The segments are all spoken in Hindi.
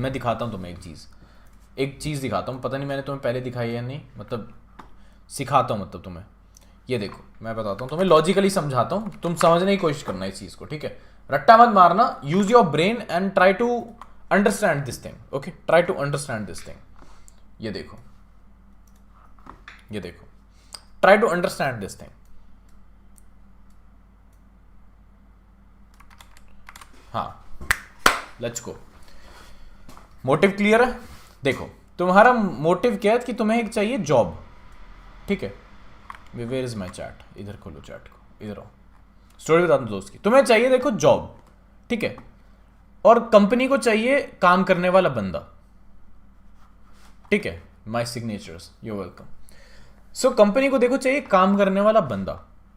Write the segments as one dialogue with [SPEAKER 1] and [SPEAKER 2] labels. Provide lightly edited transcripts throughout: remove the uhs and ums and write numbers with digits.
[SPEAKER 1] मैं दिखाता हूँ तुम्हें एक चीज़ दिखाता हूँ, पता नहीं मैंने तुम्हें पहले दिखाई या नहीं, मतलब सिखाता हूँ मतलब तुम्हें। ये देखो मैं बताता हूँ तुम्हें, लॉजिकली समझाता हूँ, तुम समझने की कोशिश करना इस चीज़ को, ठीक है। रट्टा मत मारना, use your brain and try to understand this thing, okay, try to understand this thing. ये देखो try to understand this thing. हाँ, लेट्स गो। मोटिव क्लियर है? देखो तुम्हारा मोटिव क्या है कि तुम्हें एक चाहिए जॉब, ठीक है। वेयर इज माई चैट, इधर खोलो चैट को, इधर आओ, स्टोरी बता दो दोस्त की। तुम्हें चाहिए देखो जॉब, ठीक है, और कंपनी को चाहिए काम करने वाला बंदा, ठीक है। My signatures, you welcome. So company को देखो चाहिए काम करने वाला बंदा,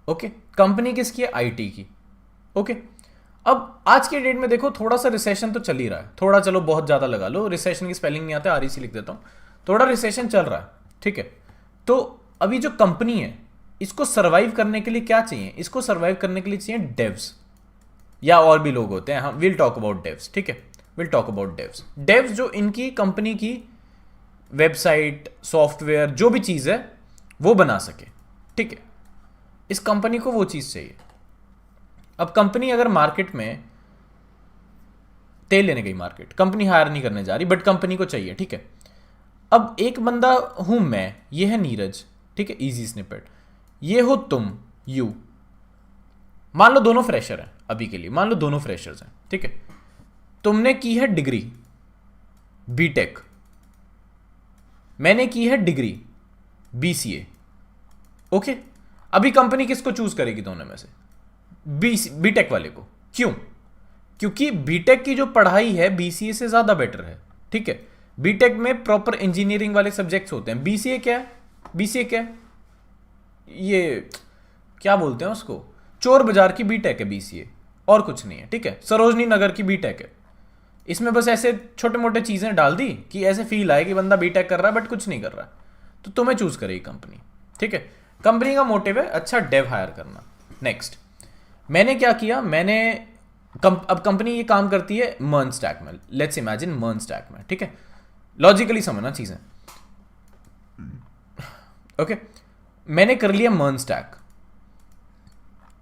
[SPEAKER 1] ओके। कंपनी किसकी है? आईटी की, ओके। अब आज के डेट में देखो थोड़ा सा रिसेशन तो चल ही रहा है, थोड़ा, चलो बहुत ज्यादा लगा लो, रिसेशन की स्पेलिंग नहीं आता, आरईसी लिख देता हूं, थोड़ा रिसेशन चल रहा है, ठीक है। तो अभी जो कंपनी है इसको सर्वाइव करने के लिए क्या चाहिए? इसको सर्वाइव करने के लिए चाहिए डेव्स, या और भी लोग होते हैं, हम विल टॉक अबाउट डेव्स, ठीक है, विल टॉक अबाउट डेव्स जो इनकी कंपनी की वेबसाइट, सॉफ्टवेयर, जो भी चीज़ है वो बना सके, ठीक है। इस कंपनी को वो चीज़ चाहिए। अब कंपनी अगर मार्केट में तेल लेने गई, मार्केट, कंपनी हायर नहीं करने जा रही, बट कंपनी को चाहिए, ठीक है। अब एक बंदा हूं मैं, ये है नीरज, ठीक है, इजी स्निपेट, ये हो तुम, यू। मान लो दोनों फ्रेशर हैं, अभी के लिए मान लो दोनों फ्रेशर्स हैं, ठीक है। तुमने की है डिग्री बीटेक, मैंने की है डिग्री बीसीए, ओके। अभी कंपनी किसको चूज करेगी दोनों में से? बीटेक वाले को। क्यों? क्योंकि बीटेक की जो पढ़ाई है बीसीए से ज्यादा बेटर है, ठीक है। बीटेक में प्रॉपर इंजीनियरिंग वाले सब्जेक्ट्स होते हैं। बीसीए क्या है? बीसीए क्या है? ये क्या बोलते हैं उसको, चोर बाजार की बीटेक है बीसीए, और कुछ नहीं है, ठीक है। सरोजनी नगर की बीटेक है। इसमें बस ऐसे छोटे मोटे चीजें डाल दी कि ऐसे फील आए कि बंदा बीटेक कर रहा है बट कुछ नहीं कर रहा है, तो तुम्हें चूज करेगी कंपनी, ठीक है। कंपनी का मोटिव है अच्छा डेव हायर करना। नेक्स्ट, मैंने क्या किया, अब कंपनी ये काम करती है मर्न स्टैक में, लेट्स इमेजिन मर्न स्टैक में, ठीक है। लॉजिकली समझना चीजें, ओके। मैंने कर लिया मर्न स्टैक,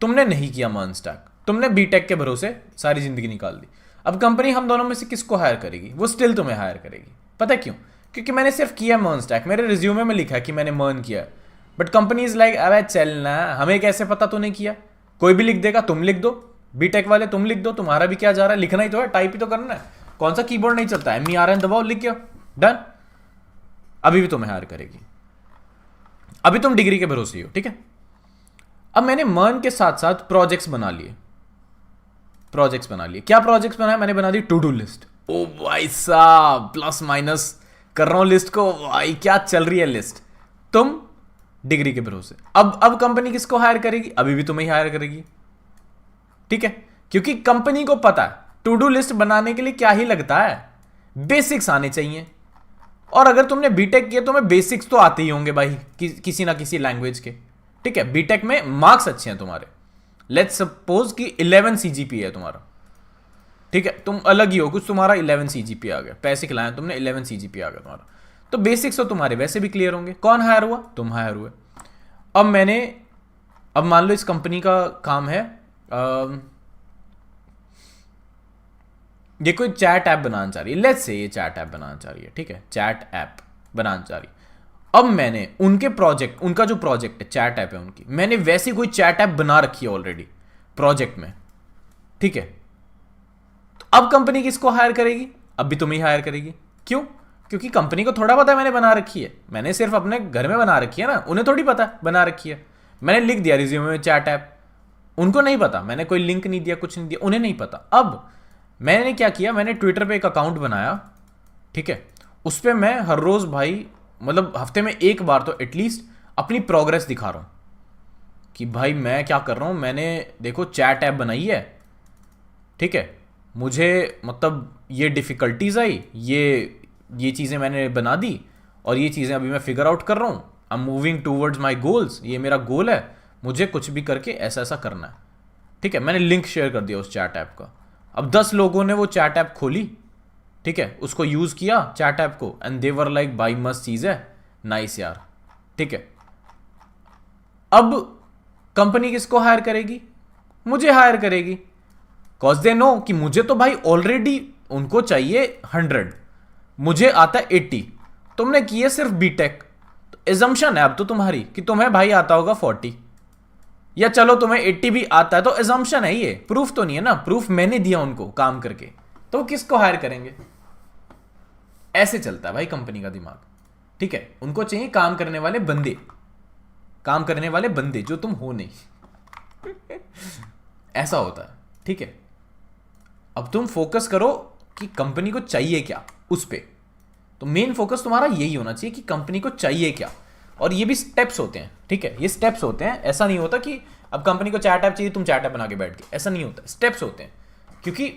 [SPEAKER 1] तुमने नहीं किया मर्न स्टैक, तुमने बीटेक के भरोसे सारी जिंदगी निकाल दी। अब कंपनी हम दोनों में से किसको हायर करेगी? वो स्टिल तुम्हें हायर करेगी। पता है क्यों? क्योंकि मैंने सिर्फ किया मर्न स्टैक, मेरे रिज्यूमे में लिखा है कि मैंने मर्न किया, बट कंपनी इज लाइक अबे चलना, हमें कैसे पता तूने किया? कोई भी लिख देगा, तुम लिख दो, बीटेक वाले तुम लिख दो, तुम्हारा भी क्या जा रहा है, लिखना ही तो है, टाइप ही तो करना है, कौन सा कीबोर्ड नहीं चलता है, MERN दबाओ, लिख गया, डन। अभी भी तुम्हें हायर करेगी, अभी तुम डिग्री के भरोसे ही हो, ठीक है। अब मैंने मर्न के साथ साथ प्रोजेक्ट्स बना लिए, क्या प्रोजेक्ट्स बनाए? मैंने बना दी टू डू लिस्ट। ओ भाई साहब, प्लस माइनस कर रहा हूं लिस्ट को, भाई क्या चल रही है लिस्ट। तुम डिग्री के भरोसे, अब कंपनी किसको हायर करेगी? अभी भी तुम्हें ही हायर करेगी, ठीक है। क्योंकि कंपनी को पता है टू डू लिस्ट बनाने के लिए क्या ही लगता है, बेसिक्स आने चाहिए। और अगर तुमने बीटेक किया तो तुम्हें बेसिक्स तो आते ही होंगे भाई, किसी ना किसी लैंग्वेज के, ठीक है। बीटेक में मार्क्स अच्छे हैं तुम्हारे, लेट्स सपोज कि 11 CGPA है तुम्हारा, ठीक है। तुम अलग ही हो कुछ, तुम्हारा 11 CGPA आ गया, पैसे खिलाए तुमने, 11 CGPA आ गया तुम्हारा, तो बेसिक्स तो तुम्हारे वैसे भी क्लियर होंगे। कौन हायर हुआ? तुम हायर हुए। अब मान लो इस कंपनी का काम है, ये कोई चैट ऐप बनाना चाह रही है, लेट्स से ये चैट ऐप बनाना चाह रही है, ठीक है, चैट ऐप बनाना चाह रही है। अब मैंने उनका जो प्रोजेक्ट है, चैट ऐप है उनकी, मैंने वैसी कोई चैट ऐप बना रखी है ऑलरेडी प्रोजेक्ट में, ठीक है। तो अब कंपनी किसको हायर करेगी? अब भी तुम्हें हायर करेगी। क्यों? क्योंकि कंपनी को थोड़ा पता है मैंने बना रखी है, मैंने सिर्फ अपने घर में बना रखी है ना, उन्हें थोड़ी पता बना रखी है। मैंने लिख दिया रिज्यूमे में चैट ऐप, उनको नहीं पता, मैंने कोई लिंक नहीं दिया, कुछ नहीं दिया, उन्हें नहीं पता। अब मैंने क्या किया, मैंने ट्विटर पे एक अकाउंट बनाया, ठीक है। उस पर मैं हर रोज भाई, मतलब हफ्ते में एक बार तो एटलीस्ट अपनी प्रोग्रेस दिखा रहा हूं कि भाई मैं क्या कर रहा हूं। मैंने देखो चैट ऐप बनाई है, ठीक है, मुझे मतलब ये डिफिकल्टीज आई, ये चीज़ें मैंने बना दी, और ये चीज़ें अभी मैं फिगर आउट कर रहा हूँ, I am moving towards my goals, ये मेरा गोल है, मुझे कुछ भी करके ऐसा ऐसा करना है, ठीक है। मैंने लिंक शेयर कर दिया उस चैट ऐप का। अब 10 लोगों ने वो चैट ऐप खोली, ठीक है, उसको यूज किया चैट ऐप को एंड दे वर लाइक भाई मस्त चीज है, नाइस यार, ठीक है। अब कंपनी किसको हायर करेगी? मुझे हायर करेगी, कॉज दे नो कि मुझे तो भाई ऑलरेडी उनको चाहिए 100, मुझे आता है 80, तुमने किए सिर्फ बीटेक, तो एजम्पशन है अब तो तुम्हारी कि तुम्हें भाई आता होगा 40, या चलो तुम्हें 80 भी आता है, तो एजम्पशन है ये, प्रूफ तो नहीं है ना, प्रूफ मैंने दिया उनको काम करके, तो किसको हायर करेंगे? ऐसे चलता है भाई कंपनी का दिमाग, ठीक है। उनको चाहिए काम करने वाले बंदे, काम करने वाले बंदे जो तुम हो नहीं ऐसा होता है, ठीक है। अब तुम फोकस करो कि कंपनी को चाहिए क्या, उस पे तो मेन फोकस तुम्हारा यही होना चाहिए कि कंपनी को चाहिए क्या। और ये भी स्टेप्स होते हैं, ठीक है, ये स्टेप्स होते हैं, ऐसा नहीं होता कि अब कंपनी को चैट ऐप चाहिए तुम चैट ऐप बना के बैठ गए, ऐसा नहीं होता, स्टेप्स होते हैं। क्योंकि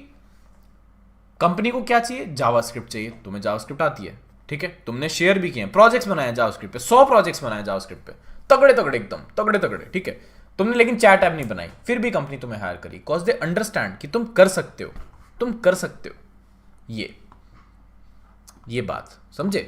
[SPEAKER 1] कंपनी को क्या चाहिए? जावास्क्रिप्ट चाहिए, तुम्हें जावास्क्रिप्ट आती है, ठीक है, तुमने शेयर भी किए, प्रोजेक्ट्स बनाए जावास्क्रिप्ट पे, 100 प्रोजेक्ट्स बनाए जावास्क्रिप्ट पे, तगड़े तगड़े एकदम तगड़े तगड़े, ठीक है। तुमने लेकिन चैट ऐप नहीं बनाई, फिर भी कंपनी तुम्हें हायर करी, कॉज दे अंडरस्टैंड कि तुम कर सकते हो, तुम कर सकते हो। ये बात समझे?